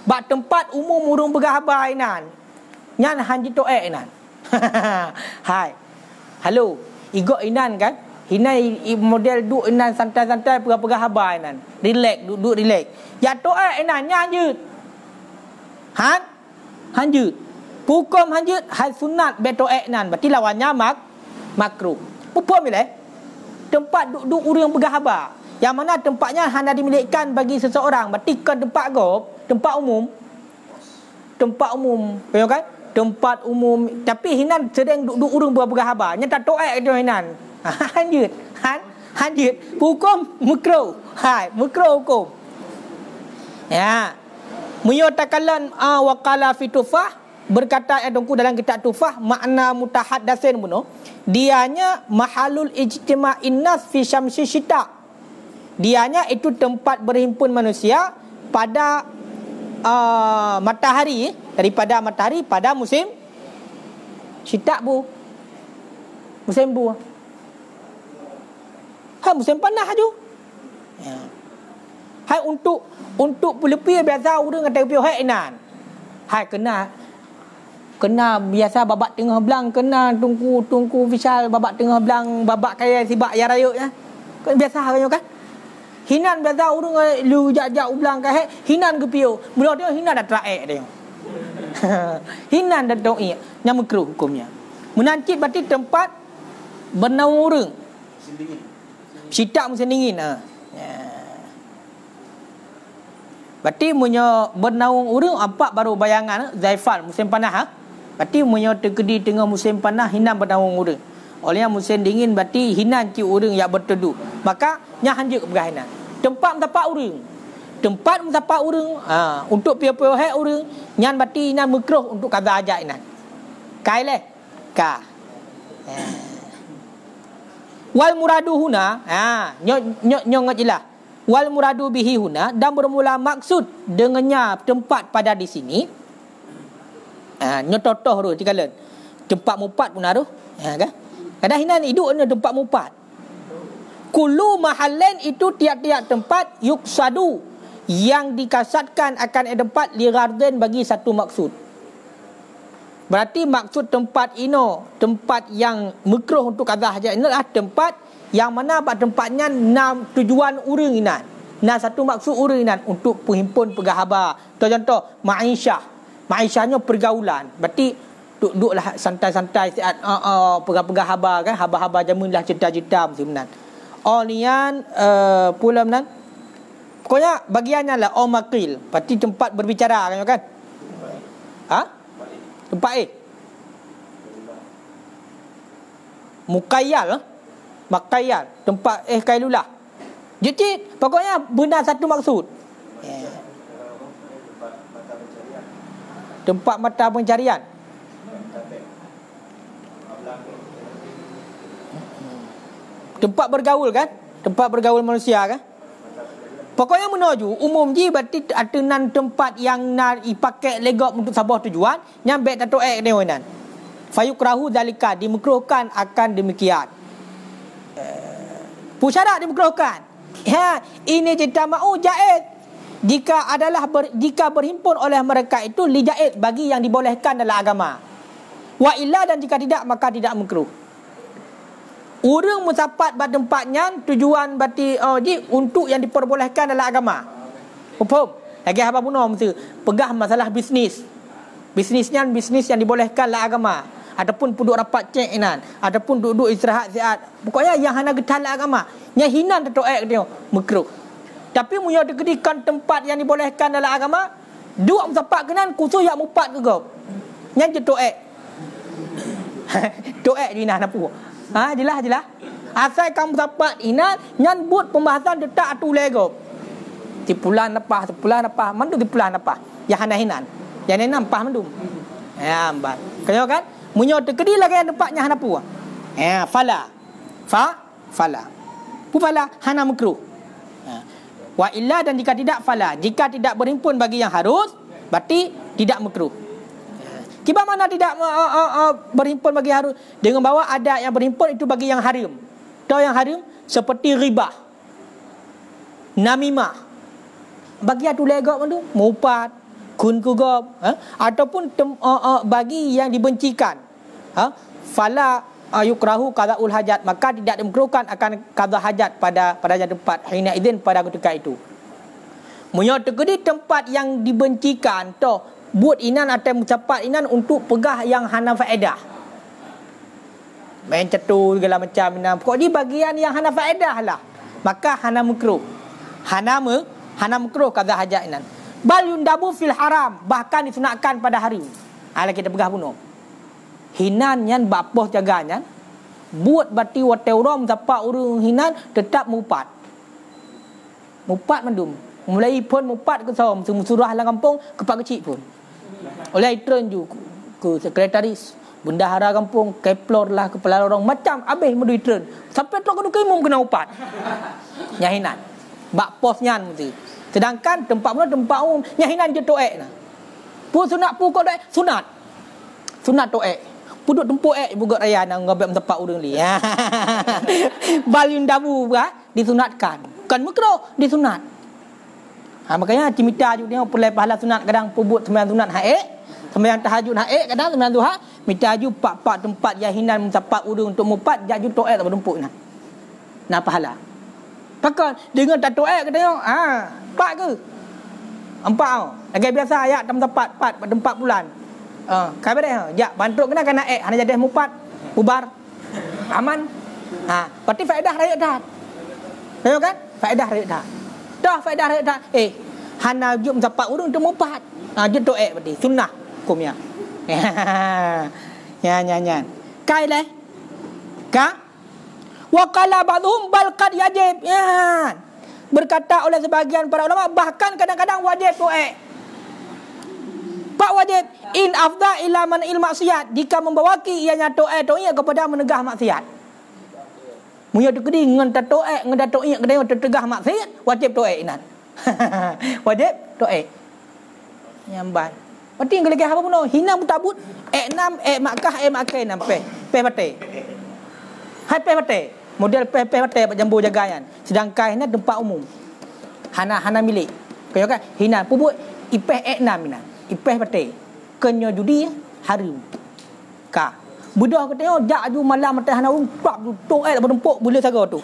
Bak tempat umum urung pegahaba inan. Nyan hanji toek inan. Hai. Halo, igok inan kan? Hinai model duk inan santai-santai pegahaba inan. Relax, duduk relax. Ya toek inan nyanjut. Hanjut. Hukum hanjut hal sunat betoek inan. Berarti lawannya makruh. Pupuan bila? Tempat duduk orang bergahabar yang mana tempatnya hanya dimilikkan bagi seseorang. Berarti ke tempat tempat umum. Kan? Tempat umum. Tapi hinan sedang duduk orang bergahabar. Nyata toek itu hinan. Hanjut. Hukum makruh. Makruh hukum. Ya. Muyatakalan waqala fi tufah. Berkata adungku dalam kitab Tufah makna mutahaddatsin bunuh dianya mahalul ijtima'in nas fi syamsi syita. Dianya itu tempat berhimpun manusia pada matahari, daripada matahari pada musim syitak bu. Musim bu. Musim panas tu. Ya. Hai untuk lebih biasa orang kata piu hai nan. Hai kena biasa babak tengah belang, kena tungku visal babak tengah belang, babak kaya sibak ya rayuk ya. Kan biasa kan kan. Hinan biasa orang lu jak-jak ulang kai hinan ke piu. Mula dia hinan dah teraek dia. Hinan dah doi yang makruh hukumnya. Menancit berarti tempat bernaung orang. Syitak musim dingin. Berarti punya bernaung orang empat baru bayangan zaifal musim panas Berarti punya terkedi tengah musim panas hinan bernaung orang. Oleh yang musim dingin berarti hinan ci orang yang berteduh. Maka nya hanjut ke hinan. Tempat mendapat orang. Tempat mendapat orang untuk pio-pio hai orang nyan berarti hinan makruh untuk kaza ajak hinan. Kai leh. Ka. Wal muradu huna nyong jelas. Wal muradu bihi huna dan bermula maksud dengannya tempat pada di sini. Nyototoh tu cikalen. Tempat mupat pun aruh. Kan? Kadang hinan hidup ni tempat mupat. Kullu mahallen itu tiap-tiap tempat yuksadu yang dikasatkan akan tempat lighardin bagi satu maksud. Berarti maksud tempat ino, tempat yang makruh untuk kaza hajat ini adalah tempat yang mana tempatnya enam tujuan orang inan. Nah satu maksud orang inan untuk penghimpun pegahaba. Contoh ma'isyah. Ma'isyahnya pergaulan. Berarti duduklah santai-santai saat pegah-pegahaba kan, haba-haba jamunlah cerita-cerita macam nian pula menan. Pokoknya bagiannya lah makil. Berarti tempat berbicara kan? Tempat Mukayyal Makayal tempat kailulah. Jadi pokoknya benda satu maksud. Tempat mata pencarian. Tempat bergaul kan? Tempat bergaul manusia kan? Pokoknya menuju umum je berarti atenan tempat yang nak dipakai legok untuk sebuah tujuan yang baik tato dia wenan. Fayukrahu zalika dimekruhkan akan demikian. Pusyarat dimekruhkan. Ini cerita mau jaiz jika berhimpun oleh mereka itu li jaiz bagi yang dibolehkan dalam agama. Wa illa dan jika tidak maka tidak makruh. Orang mencapat pada tempatnya tujuan berarti untuk yang diperbolehkan dalam agama. Faham? Lagi apa pun mesti pegah masalah bisnis. Bisnisnya bisnis yang dibolehkan dalam agama. Ataupun duduk rapat cek inan, ataupun duduk istirahat sihat. Pokoknya yang hana getal dalam agama. Yang hinan tetok dia makruh. Tapi munya dikedikan tempat yang dibolehkan dalam agama, dua mencapat kenan khusus yang mupat ke kau. Yang je toek. Toek dinan apa? Jelas. Asal kamu dapat inat nyan buat pembahasan detak atu lego. Sepulan apa? Mandu sepulan apa? Yang hana-hinan. Yang hinan pah mandu. Ambat. Kaya kan? Munyo terkedi lagi yang tempatnya hana pu. Fala. Fala. Fala hana makruh. Wa illa dan jika tidak fala. Jika tidak berhimpun bagi yang harus, berarti tidak makruh. Kibar mana tidak berhimpun bagi harus dengan bawa ada yang berhimpun itu bagi yang haram. Tahu yang haram seperti ribah, namimah. Bagi atu legok tu mupat, kun kugop, ataupun bagi yang dibencikan. Fala yukrahu qadaul hajat, maka tidak dimekruhkan akan qada hajat pada tempat hina idzin pada ketika itu. Munyo terkedi tempat yang dibencikan toh buat inan atau mencapat inan untuk pegah yang hana faedah. Main cetu segala macam inan. Pokok di bagian yang hana faedah lah. Maka hana makruh. Hana makruh kata hajat inan. Bal yundabu fil haram. Bahkan disunatkan pada hari. Ala kita pegah bunuh. Hinan yang bapoh jaganya. Buat bati wateuram mencapat urung hinan tetap mupat. Mupat mandum. Mulai pun mupat ke som. Surah lah kampung kepak kecil pun. Oleh turun juga ke sekretaris bendahara kampung, keplor lah kepala orang macam habis mendu turun sampai tu kena kemum kena upat nyahinan bak posnya mesti. Sedangkan tempat mana tempat umum yang hinan je toek nah. Pu sunat pu kau dek sunat. Sunat toek. Puduk tempuk buka raya nang ngabek tempat urang li. Balun dabu disunatkan. Kan makro disunat. Makanya cimita juga dia pulai pahala sunat kadang pubut sembahyang sunat haik, sembahyang tahajud haik kadang sembahyang duha, minta aju pak tempat yahinan tempat urang untuk mupat jaju toek tak bertumpuk nah. Nah pahala. Pakai dengan tak toek katanya pak ke? Empat tau. Lagi biasa ayat tempat 4 bulan. Kai bade ya bantuk kena hana jadi mupat bubar aman berarti faedah raya dah tahu kan faedah raya dah faedah raya dah hana jum tempat urang tu mupat je tu berarti sunnah hukumnya ya kai leh ka wa qala ba'dhum bal qad yajib berkata oleh sebahagian para ulama bahkan kadang-kadang wajib tu Pak wajib in afda ila man il maksiat jika membawaki ianya to'e kepada menegah maksiat. Munya dekedi ngan to'e ngan to'e kedai tertegah maksiat wajib to'e inan. Wajib to'e. Nyamban. Berarti ngeli ke apa pun hina mutabut enam makkah makai nampe pate. Hai pate. Model pate pak jambu jagayan. Sedangkan hina tempat umum. Hana milik. Kau kan hina pubut ipeh enam inan. Ipeh pate kenyo judi haram ka budak kata jak aju malam mata hana pak tu berempuk boleh saga tu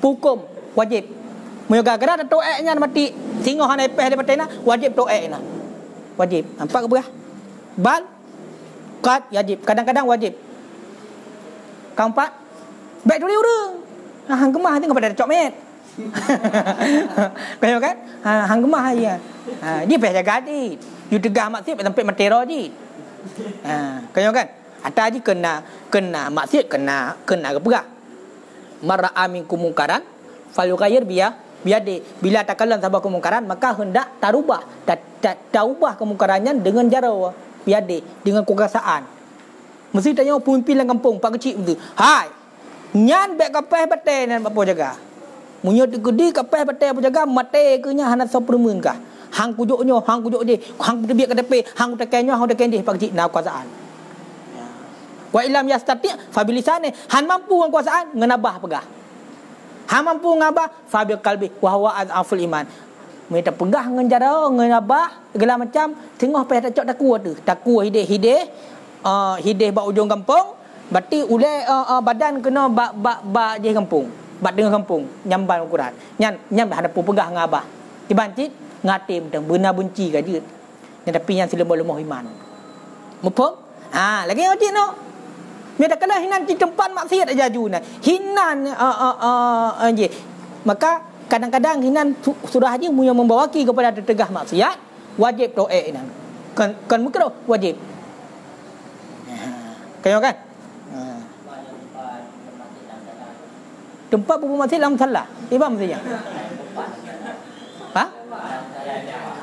hukum wajib moga gara tu nya mati singo hana ipeh de pate na wajib tu na wajib nampak ke berah bal qad wajib kadang-kadang wajib keempat baik dulu urang hang gemah tengok pada cok met kau kan hang gemah ya dia payah jaga di you tegah maksiat sampai matero je kau kan ada je kena maksiat kena keperah mara'a minkum mungkaran falyughayyir biyadi bila takallam sabab kemungkaran maka hendak tarubah taubah kemungkarannya dengan cara biyadi dengan kekuasaan mesti tanya pemimpin kampung pak kecil tu hai nyan bek kapeh bate nan apa jaga munyo gede kapeh bate apa jaga mate ke nya hana sopremen kah hang kujuk je hang terbiak ke tepi hang tekenyo hang tekendih pak cik na kuasaan wa ilam yastati fa bilisane han mampu dengan kuasaan ngenabah pegah han mampu ngabah fa bil qalbi wa huwa azaful iman mereka pegah ngenjara ngenabah segala macam tengah payah tak cok takua hideh ba ujung kampung berarti ulai badan kena ba je kampung bat dengan kampung nyamban ukuran nyam ada pegah ngabah dibancit ngatim dan benar benci ke dia tapi yang selemah-lemah iman mufhum lagi wajib no dia tak kena hinan di tempat maksiat aja juna hinan je maka kadang-kadang hinan surah aja yang membawaki kepada tertegah maksiat wajib doa hinan kan mukro wajib kayo kan tempat bermaksiat dalam salah ibam saja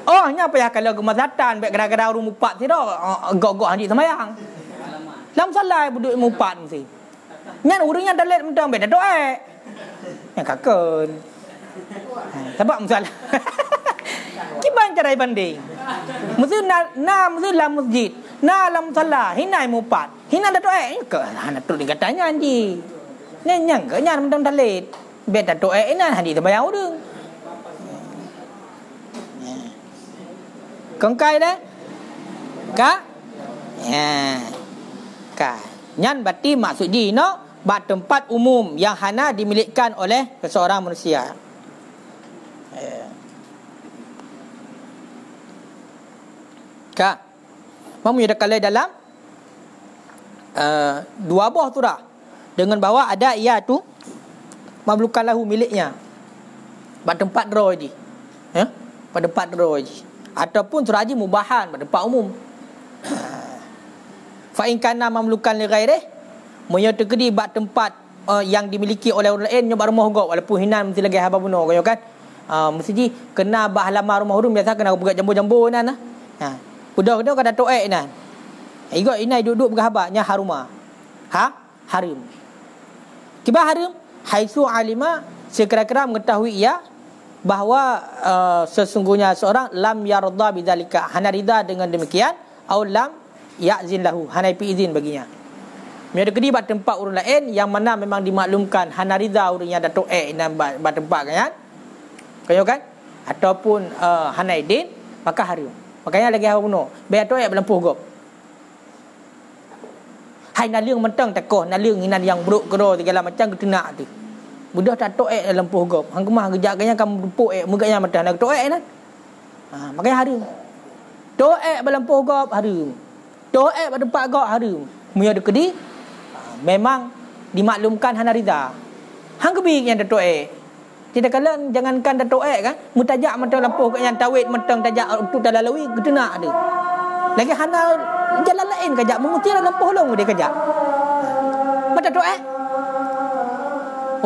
oh nya apa ya kalau kemasatan baik gara-gara rumah mupat si dah gok-gok haji sembahyang dalam salah duduk mupat mesti nyan urangnya dalet mentang beda doa yang kakun sebab masalah gimana cara banding mesti mesti dalam masjid dalam salah hinai mupat hina ada doa ke hana tu dikatanya anji nyang ke nyan mentang dalet beda doa ina haji sembahyang urang Kongkai dah ka nyan berarti maksud ji no bak tempat umum yang hana dimilikkan oleh seseorang manusia ka mamu ada kalai dalam dua buah surah dengan bahawa ada ia tu mamlukan lahu miliknya bak tempat draw ji pada tempat draw ji ataupun surah haji mubahan pada tempat umum fa in kana mamlukan li ghairi moyo terkedi bak tempat yang dimiliki oleh orang lain nyoba rumah gok walaupun hinan mesti lagi haba bunuh kan mesti ji kena bah halaman rumah hurun biasa kena buat jambu-jambu nan budak-budak kada toek nan igot inai duduk berhabaknya haruma harim kiba harim haisu alima sekira-kira mengetahui ia bahawa sesungguhnya seorang lam yarda bidzalika, hana rida dengan demikian, au lam ya'zin lahu, hana izin baginya. Ada kedi bat tempat urang lain yang mana memang dimaklumkan hana rida urang yang datuk dan bat tempat kan. Kan? Ataupun hana idin, maka haram. Makanya lagi haram no. Biar tu berlempuh gop. Hai na liang mentang takoh, na liang hinan yang buruk kero segala macam ketenak tu. Budak tak tok dalam puh gop. Hang kemah gejaknya kamu puk muganya matah nak tok nak. Makanya harum. Tok dalam puh gop harum. Tok pada tempat gop harum. Muya de kedi memang dimaklumkan hana rida. Hang kebi yang tok tidak kala jangankan tok kan, mutajak matang lampuh kat yang tawid matang tajak untuk dalam lawi ketenak ada. Lagi hana jalan lain kajak mengutir dalam puh long dia kajak. Mata tok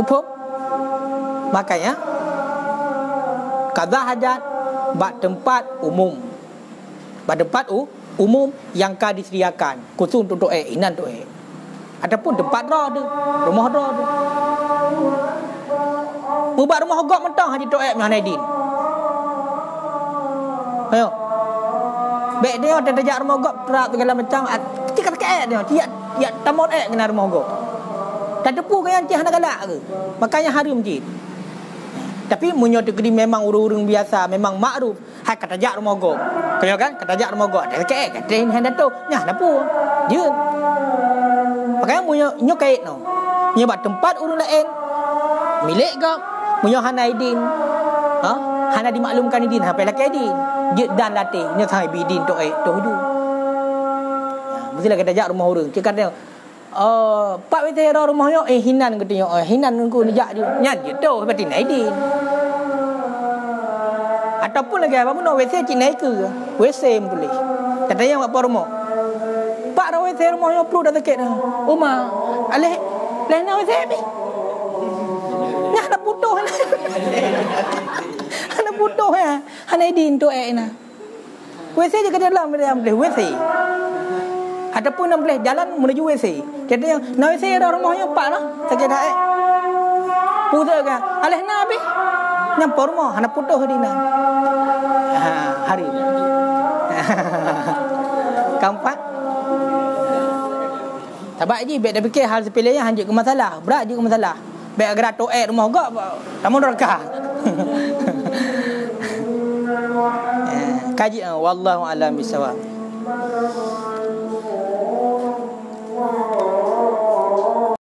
hukum. Makanya qada hajat bak tempat umum. Bak tempat umum yang ka disediakan khusus untuk doa inan doa. Ataupun tempat ra tu, rumah ra tu. Mubak rumah gok mentang haji doa mana din. Ayo. Baik dia ada tajak rumah gok terak segala macam ketika dia dia tamot kena rumah gok. Tak tepu kan yang tiah nak galak ke. Makanya haram je. Tapi munyo tegedi memang urang-urang biasa, memang makruf. Hai kata jak rumah gok. Kaya kan kata jak rumah gok. Dak kata ini hendak tu. Nyah napu. Jeun. Makanya munyo kait no. Munyo bat tempat urang lain. Milik gok. Munyo hana idin. Hana dimaklumkan idin sampai laki idin. Je dan latih. Nyo sai bidin tu tu hudu. Mestilah kata jak rumah urang. Cakap dia Pak wete ra rumahnya hinan katanya hinan ku nejak dia nyat je tu berarti naidin ataupun lagi apa pun WC cik naik ke WC tulis katanya apa rumah Pak ra WC rumahnya perlu dah sakit dah rumah alih lain WC ni nyah nak putuh ana putuh ya naidin tu na WC je ke dalam boleh WC ataupun nak boleh jalan menuju WC. Kata yang nak WC dah rumahnya pak lah. Sakit dah putus kan. Alih nak habis. Nyampa rumah. Nak putus dina. Hari. Keempat. Tabak je. Biar dah fikir hal sepele yang hanjut ke masalah. Berat je ke masalah. Biar gerak to'ek rumah gak. Tak mau rekah. Kaji. Wallahu a'lam bishawab.